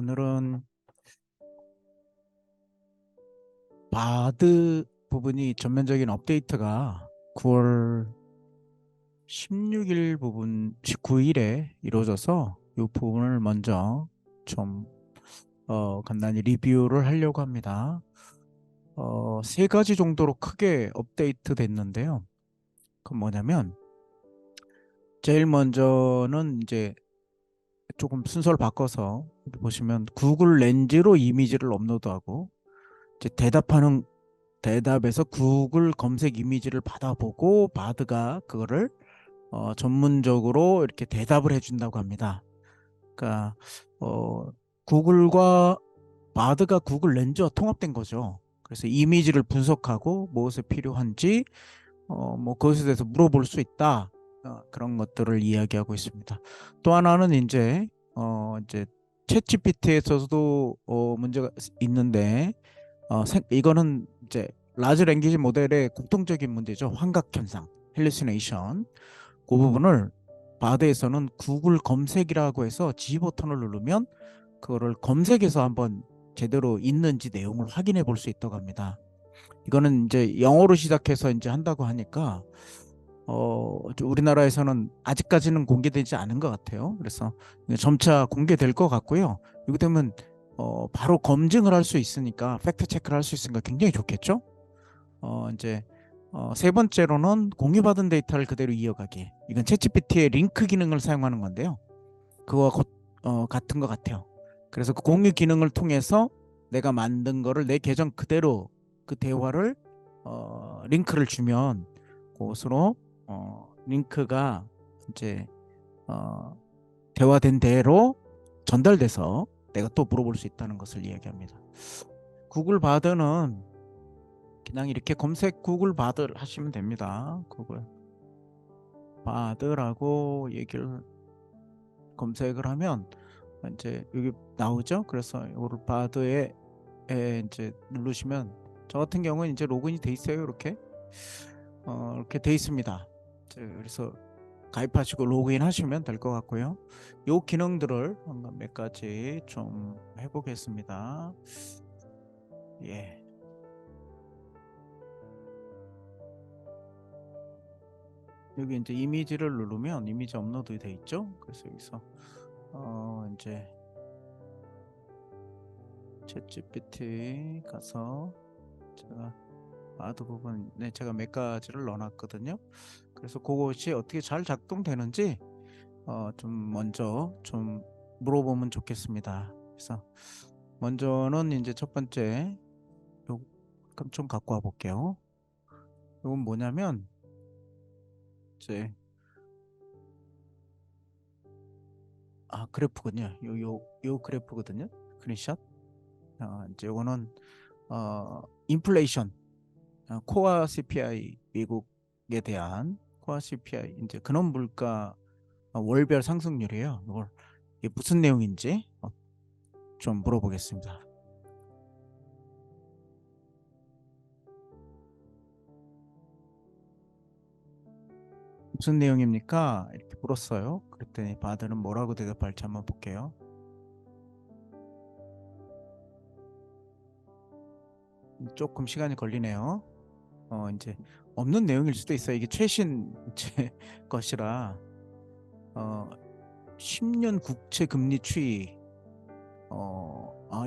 오늘은 바드 부분이 전면적인 업데이트가 9월 16일 부분 19일에 이루어져서 이 부분을 먼저 좀 간단히 리뷰를 하려고 합니다. 세 가지 정도로 크게 업데이트 됐는데요. 그 뭐냐면 제일 먼저는 이제 조금 순서를 바꿔서 여기 보시면 구글 렌즈로 이미지를 업로드하고 이제 대답에서 구글 검색 이미지를 받아보고 바드가 그거를 전문적으로 이렇게 대답을 해준다고 합니다. 그러니까 어, 구글과 바드가 구글 렌즈와 통합된 거죠. 그래서 이미지를 분석하고 무엇이 필요한지 뭐 그것에 대해서 물어볼 수 있다. 그런 것들을 이야기하고 있습니다. 또 하나는 이제 챗 GPT에서도 문제가 있는데 이거는 이제 라지 랭귀지 모델의 공통적인 문제죠. 환각 현상, 헬루시네이션. 그 부분을 바드에서는 구글 검색이라고 해서 G 버튼을 누르면 그거를 검색해서 한번 제대로 있는지 내용을 확인해 볼 수 있다고 합니다. 이거는 이제 영어로 시작해서 이제 한다고 하니까 우리나라에서는 아직까지는 공개되지 않은 것 같아요. 그래서 점차 공개될 것 같고요. 이거 되면 바로 검증을 할 수 있으니까 팩트 체크를 할 수 있으니까 굉장히 좋겠죠. 이제 세 번째로는 공유받은 데이터를 그대로 이어가기. 이건 챗GPT의 링크 기능을 사용하는 건데요. 그거와 같은 것 같아요. 그래서 그 공유 기능을 통해서 내가 만든 거를 내 계정 그대로 그 대화를 링크를 주면 그것으로 링크가 이제 어, 대화된 대로 전달돼서 내가 또 물어볼 수 있다는 것을 이야기합니다. 구글 바드는 그냥 이렇게 검색 구글 바드 하시면 됩니다. 구글 바드라고 얘기를 검색을 하면 이제 여기 나오죠. 그래서 이걸 바드에 이제 누르시면 저 같은 경우는 이제 로그인이 돼 있어요. 이렇게 돼 있습니다. 그래서 가입하시고 로그인 하시면 될 것 같고요. 요 기능들을 한번 몇 가지 좀 해보겠습니다. 예. 여기 이제 이미지를 누르면 이미지 업로드 돼 있죠. 그래서 여기서 이제 챗 GPT 가서 제가 바드 부분에 제가 몇 가지를 넣어놨거든요. 그래서 그것이 어떻게 잘 작동되는지 좀 먼저 좀 물어보면 좋겠습니다. 그래서 먼저는 이제 첫 번째 요 좀 갖고 와 볼게요. 이건 뭐냐면 이제 그래프군요. 요 그래프거든요. 스크린샷. 이제 요거는 인플레이션 코어 CPI 미국에 대한 코어 CPI 이제 근원 물가 월별 상승률이에요. 이걸 이게 무슨 내용인지 좀 물어보겠습니다. 무슨 내용입니까? 이렇게 물었어요. 그랬더니 바드는 뭐라고 대답할지 한번 볼게요. 조금 시간이 걸리네요. 이제 없는 내용일 수도 있어요. 이게 최신 이제 것이라 10년 국채 금리 추이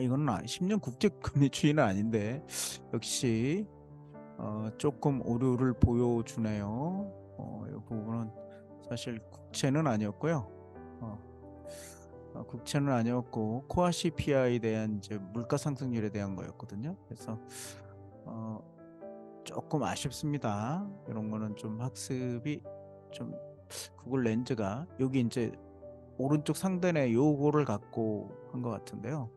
이거는 10년 국제 금리 추이는 아닌데 역시 조금 오류를 보여주네요. 이 부분은 사실 국채는 아니었고요. 어, 국채는 아니었고 코아 CPI에 대한 이제 물가 상승률에 대한 거였거든요. 그래서 어, 조금 아쉽습니다. 이런 거는 좀 학습이 좀 구글 렌즈가 여기 이제 오른쪽 상단에 요거를 갖고 한 것 같은데요.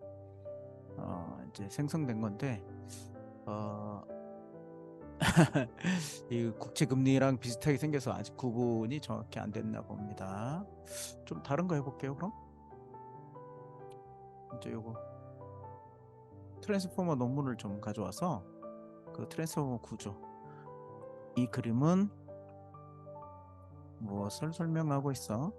이제 생성된 건데 어, 이 국채 금리랑 비슷하게 생겨서 아직 구분이 정확히 안 됐나 봅니다. 좀 다른 거 해볼게요. 그럼 이제 요거 트랜스포머 논문을 좀 가져와서 그 트랜스포머 구조 이 그림은 무엇을 설명하고 있어?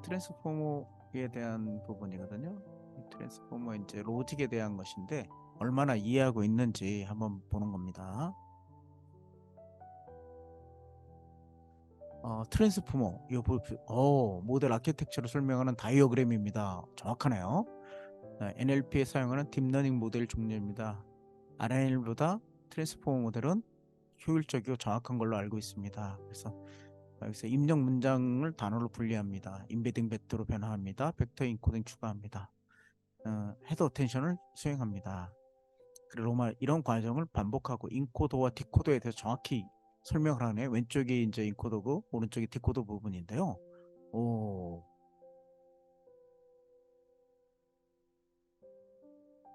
트랜스포머에 대한 부분이거든요. 이 트랜스포머 이제 로직에 대한 것인데 얼마나 이해하고 있는지 한번 보는 겁니다. 트랜스포머, 모델 아키텍처를 설명하는 다이어그램입니다. 정확하네요. NLP에 사용하는 딥러닝 모델 종류입니다. RNL보다 트랜스포머 모델은 효율적이고 정확한 걸로 알고 있습니다. 그래서 여기서 입력 문장을 단어로 분리합니다. 임베딩 벡터로 변화합니다. 벡터 인코딩 추가합니다. 헤드 어텐션을 수행합니다. 그리고 로마 이런 과정을 반복하고 인코더와 디코더에 대해서 정확히 설명을 하네. 왼쪽이 이제 인코더고 오른쪽이 디코더 부분인데요. 오,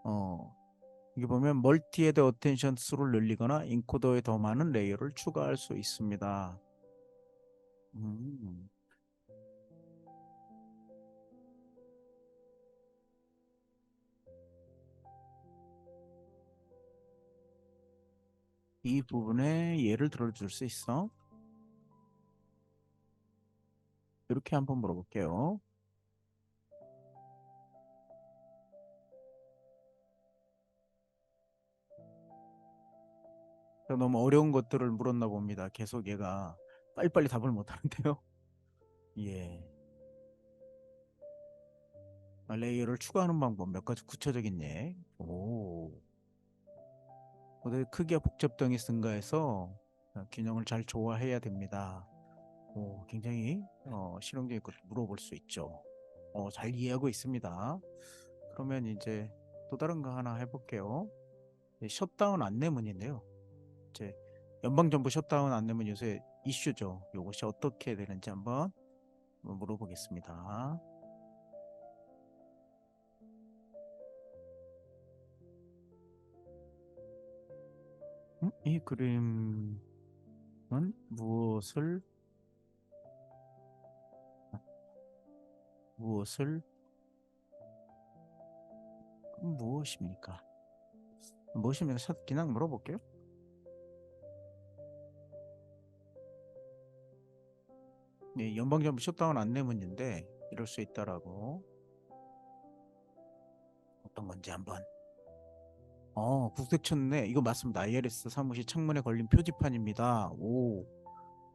어, 이게 보면 멀티 헤드 어텐션 수를 늘리거나 인코더에 더 많은 레이어를 추가할 수 있습니다. 음, 이 부분에 예를 들어줄 수 있어? 이렇게 한번 물어볼게요. 너무 어려운 것들을 물었나 봅니다. 계속 얘가 빨리빨리 답을 못 하는데요. 예. 레이어를 추가하는 방법 몇 가지 구체적인 예. 모델 크기와 복잡성이 증가해서 균형을 잘 조화해야 됩니다. 굉장히 실용적인 것을 물어볼 수 있죠. 잘 이해하고 있습니다. 그러면 이제 또 다른 거 하나 해볼게요. 셧다운 안내문인데요. 이제 연방정부 셧다운 안내문 요새 이슈죠. 이것이 어떻게 되는지 한번 물어보겠습니다. 이 그림은 무엇을 무엇입니까? 무엇입니까? 그냥 물어볼게요. 네, 연방정부 셧다운 안내문인데 이럴 수 있다라고 어떤 건지 한번. 국세청네 이거 맞습니다. IRS 사무실 창문에 걸린 표지판입니다.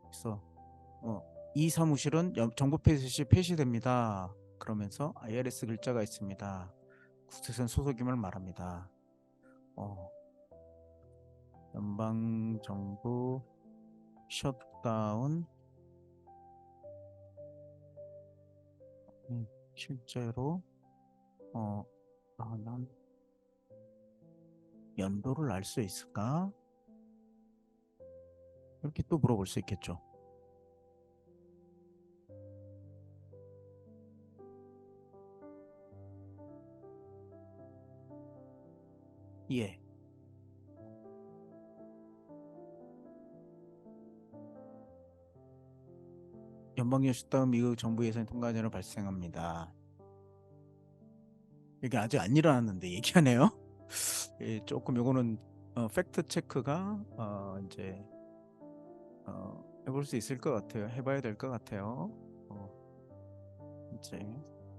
그래서 어, 이 사무실은 정부 폐쇄 폐시됩니다. 그러면서 IRS 글자가 있습니다. 국세청 소속임을 말합니다. 어, 연방정부 셧다운 실제로 어, 난 연도를 알 수 있을까? 이렇게 또 물어볼 수 있겠죠. 예. 연방연수 다음 미국 정부 예산 통과 전에 발생합니다. 이게 아직 안 일어났는데 얘기하네요. 예, 조금 요거는 팩트 체크가 이제 해볼 수 있을 것 같아요. 해봐야 될 것 같아요. 이제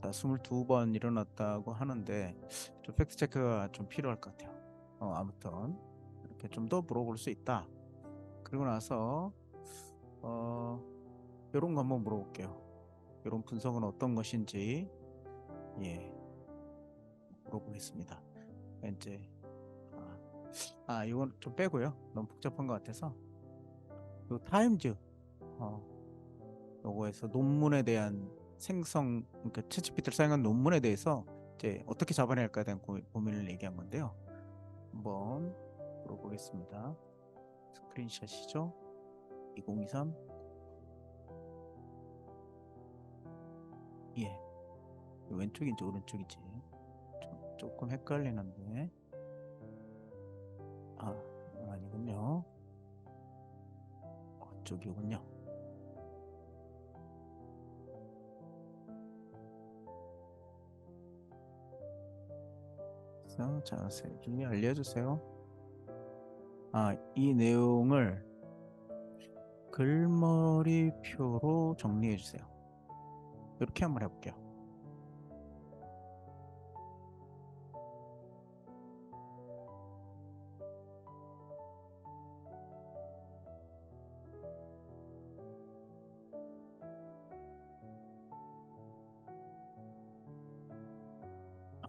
다 22번 일어났다고 하는데 좀 팩트 체크가 좀 필요할 것 같아요. 아무튼 이렇게 좀 더 물어볼 수 있다. 그리고 나서 어, 이런 거 한번 물어볼게요. 이런 분석은 어떤 것인지 예, 물어보겠습니다. 이제 아, 이건 좀 빼고요. 너무 복잡한 것 같아서 요 타임즈 어, 요거에서 논문에 대한 생성 그러니까 챗GPT를 사용한 논문에 대해서 이제 어떻게 잡아내야 할까에 대한 고민을 얘기한 건데요. 한번 물어보겠습니다. 스크린샷이죠. 2023 예, 왼쪽인지 오른쪽인지 조금 헷갈리는데 아니군요. 쪽이군요. 그래서 자세히 알려주세요. 이 내용을 글머리표로 정리해 주세요. 이렇게 한번 해볼게요.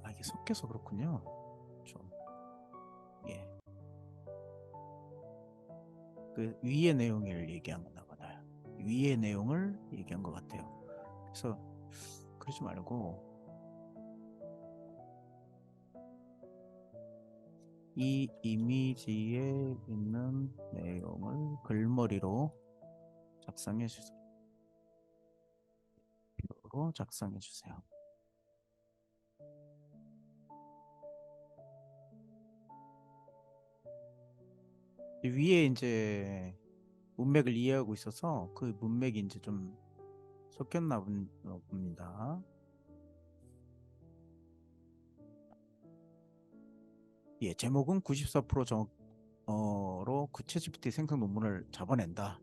아, 이게 섞여서 그렇군요. 좀, 예. 그 위의 내용을 얘기한 거나 봐요. 위의 내용을 얘기한 것 같아요. 그래서 그러지 말고 이 이미지에 있는 내용을 글머리로 작성해 주세요. 표로 작성해 주세요. 위에 이제 문맥을 이해하고 있어서 그 문맥이 이제 좀 섞였나 봅니다. 예, 제목은 94% 정어로 챗GPT 생성 논문을 잡아낸다.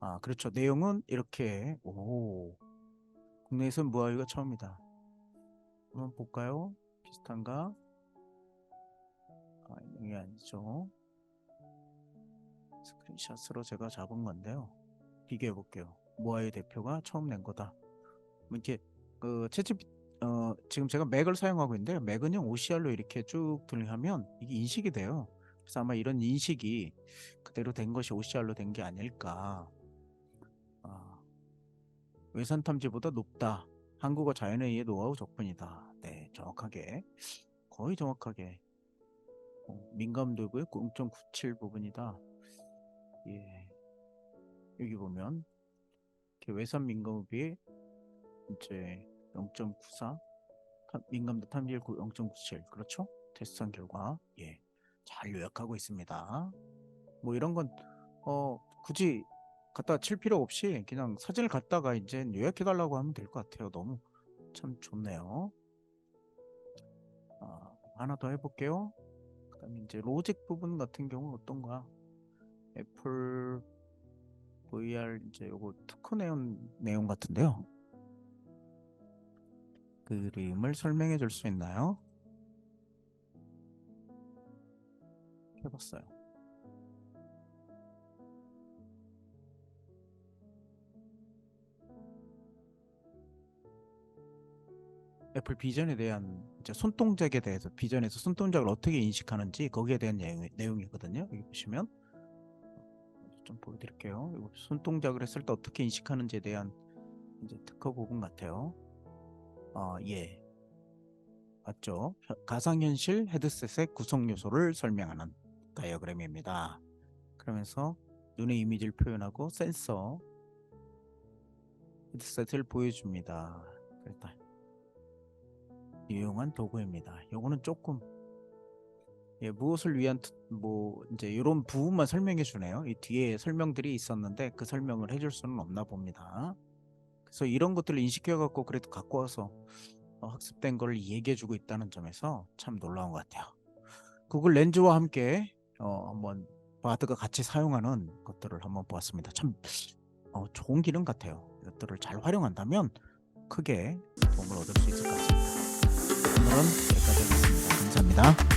아, 그렇죠. 내용은 이렇게, 국내에서는 무아이가 처음이다. 한번 볼까요? 비슷한가? 아, 이게 아니죠. 스크린샷으로 제가 잡은 건데요. 비교해 볼게요. 무아이 대표가 처음 낸 거다. 이렇게 그 챗GPT 지금 제가 맥을 사용하고 있는데 맥은요 OCR로 이렇게 쭉 들하면 이게 인식이 돼요. 그래서 아마 이런 인식이 그대로 된 것이 OCR로 된 게 아닐까. 외산 탐지보다 높다. 한국어 자연에 의해 노하우 덕분이다. 네, 정확하게 거의 정확하게 민감도구의 0.97 부분이다. 예, 여기 보면 외산 민감도에 비해 이제 0.94 민감도 탐지율 0.97 그렇죠? 테스트한 결과 예, 잘 요약하고 있습니다. 뭐 이런 건 굳이 갖다 칠 필요 없이 그냥 사진을 갖다가 이제 요약해 달라고 하면 될 것 같아요. 너무 참 좋네요. 하나 더 해볼게요. 그다음에 이제 로직 부분 같은 경우 어떤가? 애플 VR 이제 요거 특허 내용 같은데요. 그림을 설명해 줄 수 있나요? 해봤어요. 애플 비전에 대한 이제 손동작에 대해서 비전에서 손동작을 어떻게 인식하는지 거기에 대한 내용이거든요. 여기 보시면 좀 보여드릴게요. 이거 손동작을 했을 때 어떻게 인식하는지에 대한 이제 특허 부분 같아요. 예, 맞죠? 가상현실 헤드셋의 구성 요소를 설명하는 다이어그램입니다. 그러면서 눈의 이미지를 표현하고 센서 헤드셋을 보여줍니다. 일단 유용한 도구입니다. 요거는 조금 무엇을 위한 뭐 이제 이런 부분만 설명해 주네요. 이 뒤에 설명들이 있었는데 그 설명을 해줄 수는 없나 봅니다. 그래서 이런 것들을 인식해 갖고 그래도 갖고 와서 학습된 걸 얘기해 주고 있다는 점에서 참 놀라운 것 같아요. 구글 렌즈와 함께 한번 바드가 같이 사용하는 것들을 한번 보았습니다. 참 좋은 기능 같아요. 이것들을 잘 활용한다면 크게 도움을 얻을 수 있을 것 같습니다. 오늘은 여기까지 하겠습니다. 감사합니다.